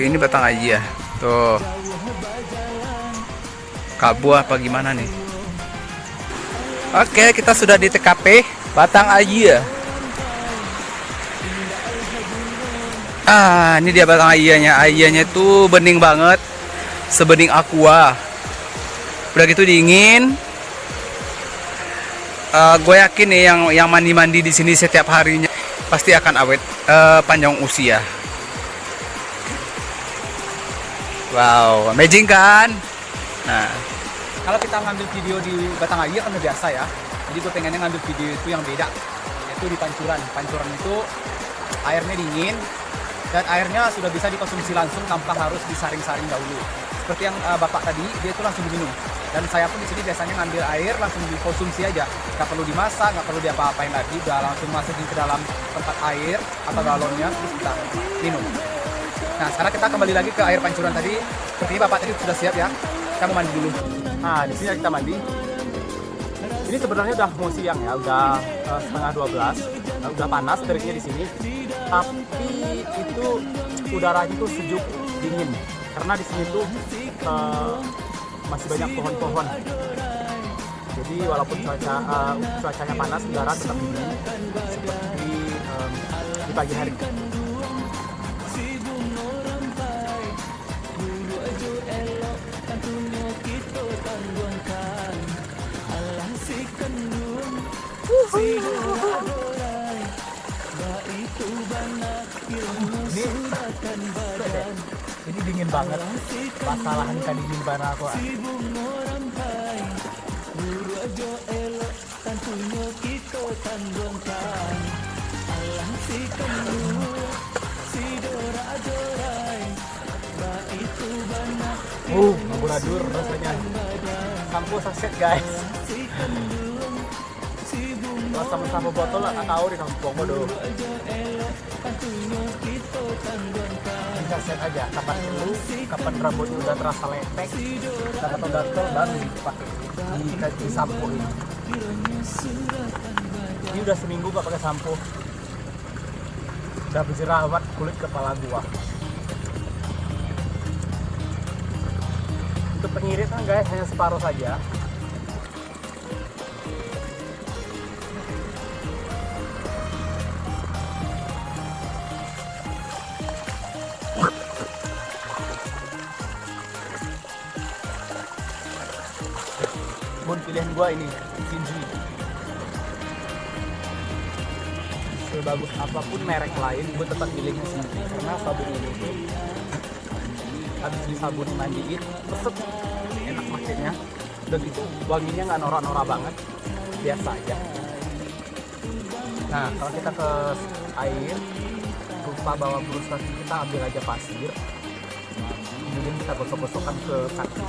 Ini Batang Aji ya. Tuh. Kabu apa gimana nih? Oke, kita sudah di TKP Batang Aji ya. Ini dia batang ayahnya. Ayahnya tuh bening banget, sebening aqua. Udah gitu dingin. Gue yakin nih yang mandi-mandi di sini setiap harinya pasti akan awet, panjang usia. Wow, amazing kan? Nah, kalau kita ngambil video di Batang Aji kan udah biasa ya. Jadi gue pengennya ngambil video itu yang beda, yaitu di pancuran. Pancuran itu airnya dingin dan airnya sudah bisa dikonsumsi langsung tanpa harus disaring-saring dahulu. Seperti yang bapak tadi, dia itu langsung diminum. Dan saya pun di sini biasanya ngambil air langsung dikonsumsi aja, nggak perlu dimasak, nggak perlu diapa-apain lagi, udah langsung masukin ke dalam tempat air atau galonnya terus kita minum. Nah, sekarang kita kembali lagi ke air pancuran tadi. Sepertinya bapak tadi sudah siap ya. Kita mau mandi dulu. Nah, di sini kita mandi. Ini sebenarnya udah mau siang ya, udah setengah 12. Udah panas teriknya di sini. Tapi itu udaranya tuh sejuk, dingin. Karena di sini tuh masih banyak pohon-pohon. Jadi walaupun cuacanya panas, udara tetap dingin seperti di pagi hari. Ini dingin banget. Masalahan kan dingin banget aku. Ngaburadur rasanya. Sampo saset guys. Kalau sama-sama botol lah, tahu di kampung bodoh. Saset aja, kapan dulu, kapan rambutnya udah terasa lepek, atau gatel baru dipakai di sampo ini. Ini udah seminggu gak pakai sampo. Udah berjerawat kulit kepala gua. Untuk pengiritan guys hanya separuh saja. Pilihan gua ini Shinji. Sebagus apapun merek lain, gue tetap pilihnya Shinji karena sabun ini tuh habis disabun mandiin, resep, enak makainya. Udah gitu wanginya nggak norak-norak banget, biasa aja. Nah, kalau kita ke air, lupa bawa brus kaki, kita ambil aja pasir, kemudian kita gosok-gosokkan ke kaki.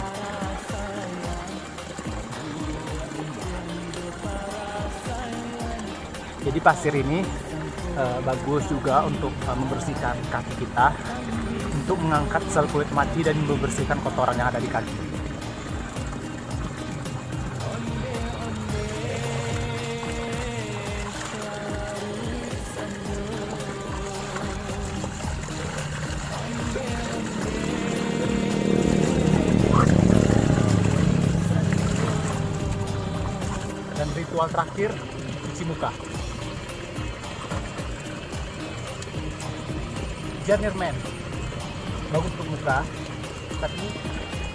Jadi pasir ini bagus juga untuk membersihkan kaki kita, untuk mengangkat sel kulit mati dan membersihkan kotoran yang ada di kaki. Dan ritual terakhir, cuci muka. Garnier Men bagus untuk muka, tapi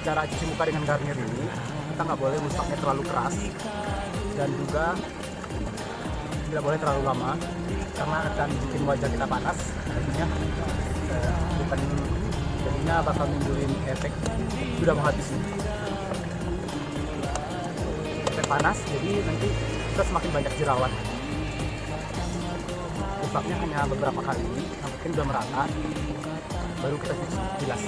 cara cuci muka dengan Garnier ini kita nggak boleh rusaknya terlalu keras dan juga tidak boleh terlalu lama karena akan bikin wajah kita panas. Jadinya bakal menimbulin efek sudah menghabisi efek panas, jadi nanti kita semakin banyak jerawat. Usapnya hanya beberapa kali, mungkin udah merata, baru kita cuci bilas.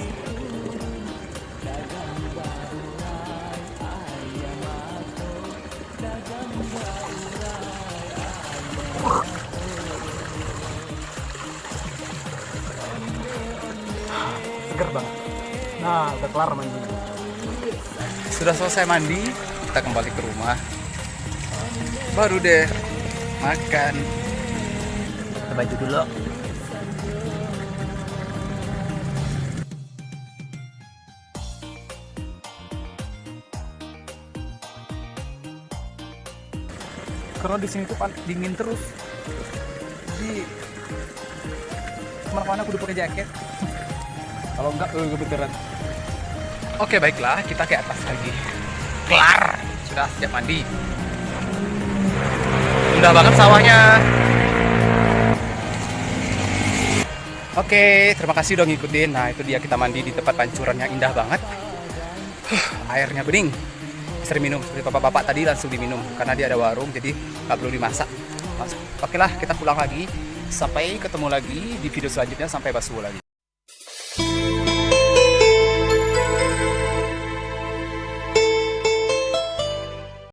Seger banget. Nah, udah kelar mandi. Sudah selesai mandi, kita kembali ke rumah. Baru deh makan. Baju dulu. Karena di sini tuh dingin terus. Jadi kemana-mana aku udah pakai jaket. Kalau enggak, kebetulan. Oke, baiklah, kita ke atas lagi. Kelar, sudah siap mandi. Indah banget sawahnya. Oke, terima kasih udah ngikutin. Nah, itu dia kita mandi di tempat pancuran yang indah banget. Airnya bening. Sering minum seperti bapak-bapak tadi langsung diminum karena dia ada warung, jadi nggak perlu dimasak. Oke lah, kita pulang lagi. Sampai ketemu lagi di video selanjutnya. Sampai basuh lagi.